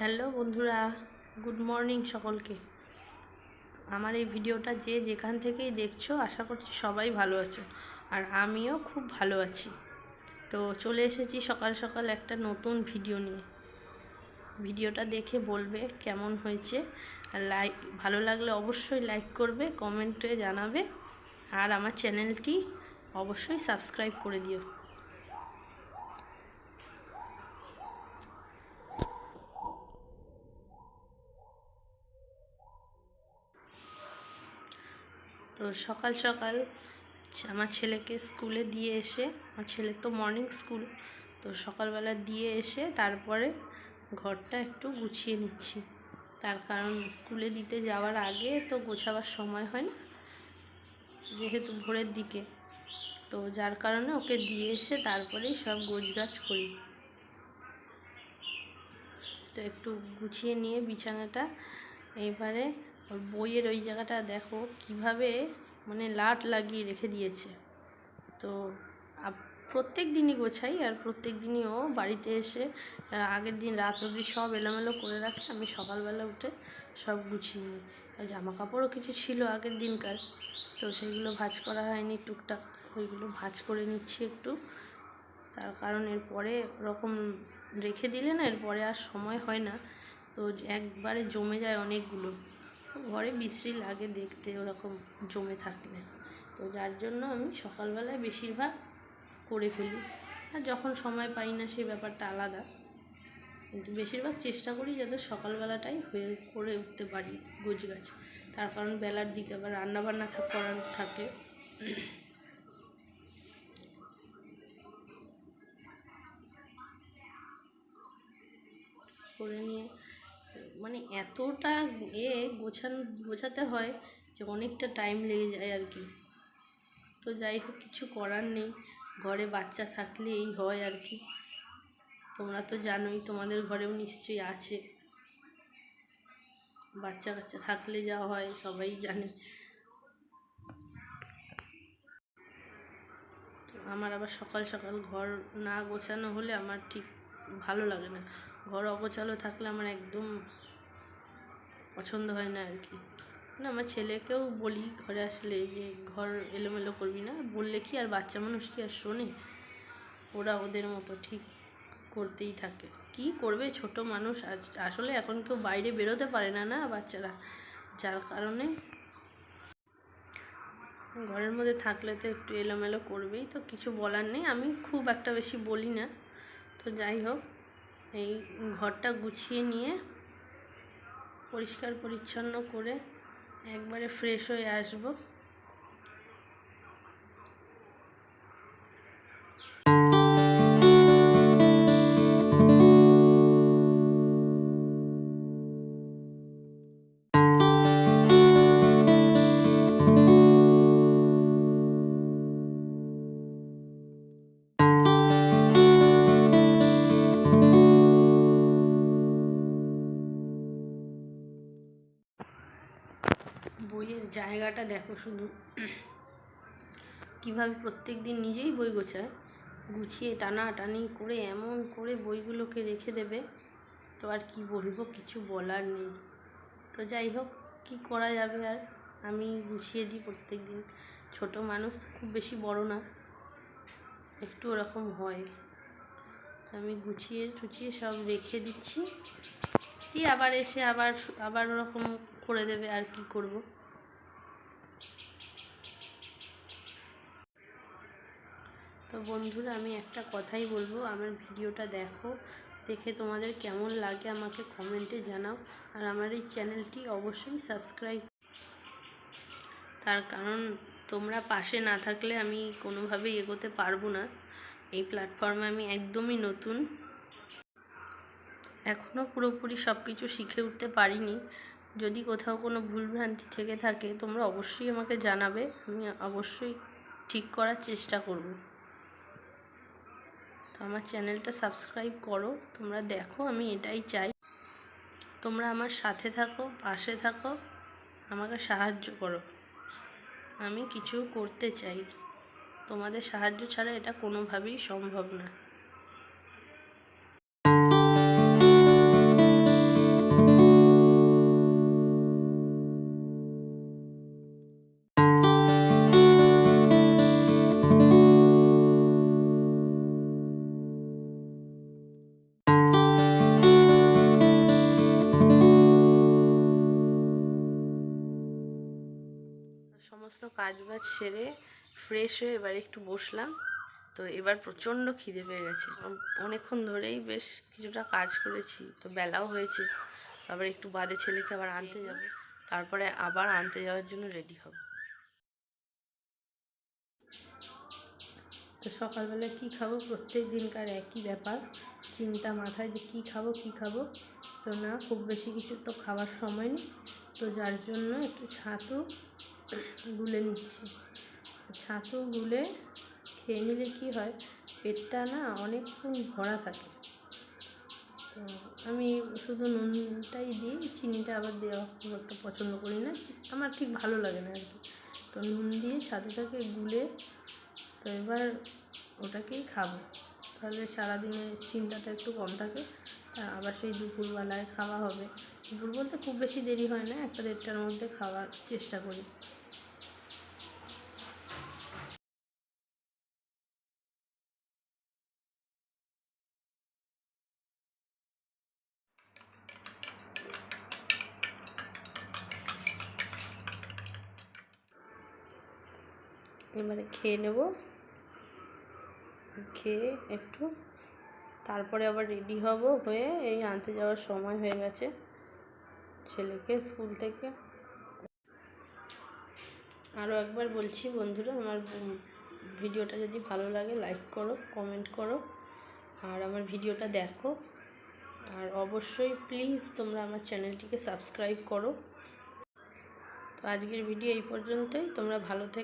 Hello বন্ধুরা, good morning সকলকে। আমার এই ভিডিওটা যে যেখান থেকেই দেখছো আশা করছি সবাই ভালো আছো, আর আমিও খুব ভালো আছি। তো চলে এসেছি সকাল সকাল একটা নতুন ভিডিও নিয়ে। ভিডিওটা দেখে বলবে কেমন হয়েছে, আর ভালো লাগলে অবশ্যই লাইক করবে, কমেন্টে জানাবে, আর আমার চ্যানেলটি অবশ্যই সাবস্ক্রাইব করে দিও। তো সকাল সকাল আমার ছেলেকে স্কুলে দিয়ে এসে, আমার ছেলের তো মর্নিং স্কুল, তো সকালবেলা দিয়ে এসে তারপরে ঘরটা একটু গুছিয়ে নিচ্ছি। তার কারণ স্কুলে দিতে যাওয়ার আগে তো গোছাবার সময় হয় না, যেহেতু ভোরের দিকে, তো যার কারণে ওকে দিয়ে এসে তারপরেই সব গোছগাছ করি। তো একটু গুছিয়ে নিয়ে বিছানাটা, এইবারে ওর বইয়ের ওই জায়গাটা দেখো কিভাবে লাট লাগিয়ে রেখে দিয়েছে। তো প্রত্যেক দিনই গোছাই, আর প্রত্যেক দিনই ও বাড়িতে এসে আগের দিন রাত অবধি সব এলোমেলো করে রাখে, আমি সকালবেলা উঠে সব গুছিয়ে নিই। আর জামা কাপড়ও কিছু ছিল আগের দিনকার, তো সেগুলো ভাঁজ করা হয়নি, টুকটাক ওইগুলো ভাঁজ করে নিচ্ছি একটু। তার কারণ এরপরে ওরকম রেখে দিলে না, এরপরে আর সময় হয় না, তো একবারে জমে যায় অনেকগুলো, তো ঘরে বিশ্রী লাগে দেখতে ওরকম জমে থাকলে। তো যার জন্য আমি সকালবেলায় বেশিরভাগ করে ফেলি, আর যখন সময় পাই না সে ব্যাপারটা আলাদা, কিন্তু বেশিরভাগ চেষ্টা করি যাতে সকালবেলাটাই করে উঠতে পারি গোছগাছ। তার কারণ বেলার দিকে আবার রান্নাবান্না করার থাকে। করে নিয়ে এতটা গোছাতে হয় যে অনেকটা টাইম লেগে যায় আর কি। তো যাই হোক, কিছু করার নেই, ঘরে বাচ্চা থাকলে এই হয় আর কি। তোমরা তো জানোই, তোমাদের ঘরেও নিশ্চয়ই আছে, বাচ্চা কাচ্চা থাকলে যা হয় সবাই জানে। আমার আবার সকাল সকাল ঘর না গোছানো হলে আমার ঠিক ভালো লাগে না। ঘর অগোছালো থাকলে আমার একদম পছন্দ হয় না আর কি। আমার ছেলেকেও বলি ঘরে আসলে যে ঘর এলোমেলো করবি না, বললে কি আর বাচ্চা মানুষ কি আর শোনে, ওরা ওদের মতো ঠিক করতেই থাকে। কি করবে ছোট মানুষ, আসলে এখন কেউ বাইরে বেরোতে পারে না না বাচ্চারা, যার কারণে ঘরের মধ্যে থাকলে তো একটু এলোমেলো করবেই, তো কিছু বলার নেই, আমি খুব একটা বেশি বলি না। তো যাই হোক, এই ঘরটা গুছিয়ে নিয়ে পরিষ্কার পরিচ্ছন্ন করে একবারে ফ্রেশ হয়ে আসবো। বইয়ের জায়গাটা দেখো শুধু, কিভাবে প্রত্যেক দিন নিজেই বই গোছায়, গুছিয়ে টানাটানি করে এমন করে বইগুলোকে রেখে দেবে, তো আর কি বলবো, কিছু বলার নেই। তো যাই হোক, কি করা যাবে, আর আমি গুছিয়ে দিই প্রত্যেক দিন। ছোটো মানুষ, খুব বেশি বড় না, একটু ওরকম হয়। আমি গুছিয়ে টুছিয়ে সব রেখে দিচ্ছি, দিয়ে আবার এসে আবার ওরকম করে দেবে, আর কি করব। তো বন্ধুরা, আমি একটা কথাই বলবো, আমার ভিডিওটা দেখে তোমাদের কেমন লাগে আমাকে কমেন্টে জানাও, আর আমার এই চ্যানেলটি অবশ্যই সাবস্ক্রাইব। তার কারণ তোমরা পাশে না থাকলে আমি কোনোভাবেই এগোতে পারবো না। এই প্ল্যাটফর্মে আমি একদমই নতুন, এখনও পুরোপুরি সব কিছু শিখে উঠতে পারিনি। যদি কোথাও কোনো ভুলভ্রান্তি থেকে থাকে তোমরা অবশ্যই আমাকে জানাবে, আমি অবশ্যই ঠিক করার চেষ্টা করব। তো আমার চ্যানেলটা সাবস্ক্রাইব করো, তোমরা দেখো, আমি এটাই চাই, তোমরা আমার সাথে থাকো, পাশে থাকো, আমাকে সাহায্য করো। আমি কিছু করতে চাই, তোমাদের সাহায্য ছাড়া এটা কোনোভাবেই সম্ভব না। কাজ বাজ সেরে ফ্রেশ হয়ে এবার একটু বসলাম। তো এবার প্রচণ্ড খিদে পেয়ে গেছে, অনেকক্ষণ ধরেই বেশ কিছুটা কাজ করেছি, তো বেলাও হয়েছে। আবার একটু বাদে ছেলেকে আবার আনতে যাবে, তারপরে আবার আনতে যাওয়ার জন্য রেডি হব। তো সকালবেলা কি খাবো, প্রত্যেক দিনকার একই ব্যাপার, চিন্তা মাথায় যে কি খাবো। তো না, খুব বেশি কিছু তো খাওয়ার সময় নেই, তো যার জন্য একটু ছাতু গুলে নিচ্ছি। ছাতু গুলে খেয়ে নিলে কি হয়, পেটটা না অনেকক্ষণ ভরা থাকে। তো আমি শুধু নুনটাই দিই, চিনিটা আবার দেওয়া খুব একটা পছন্দ করি না, আমার ঠিক ভালো লাগে না আর কি। তো নুন দিয়ে ছাতুটাকে গুলে, তো এবার ওটাকেই খাবো, তাহলে সারাদিনের চিন্তাটা একটু কম থাকে। আবার সেই দুপুরবেলায় খাওয়া হবে। দুপুর বলতে খুব বেশি দেরি হয় না, 1-1:30টার মধ্যে খাওয়ার চেষ্টা করি। এবারে খেয়ে নেব, খেয়ে একটু তারপরে আবার রেডি হব, হয়ে এই আনতে যাওয়ার সময় হয়ে গেছে ছেলেকে স্কুল থেকে। আরও একবার বলছি বন্ধুরা, আমার ভিডিওটা যদি ভালো লাগে লাইক করো, কমেন্ট করো, আর আমার ভিডিওটা দেখো, আর অবশ্যই প্লিজ তোমরা আমার চ্যানেলটিকে সাবস্ক্রাইব করো। তো আজকের ভিডিও এই পর্যন্তই, তোমরা ভালো থেকো।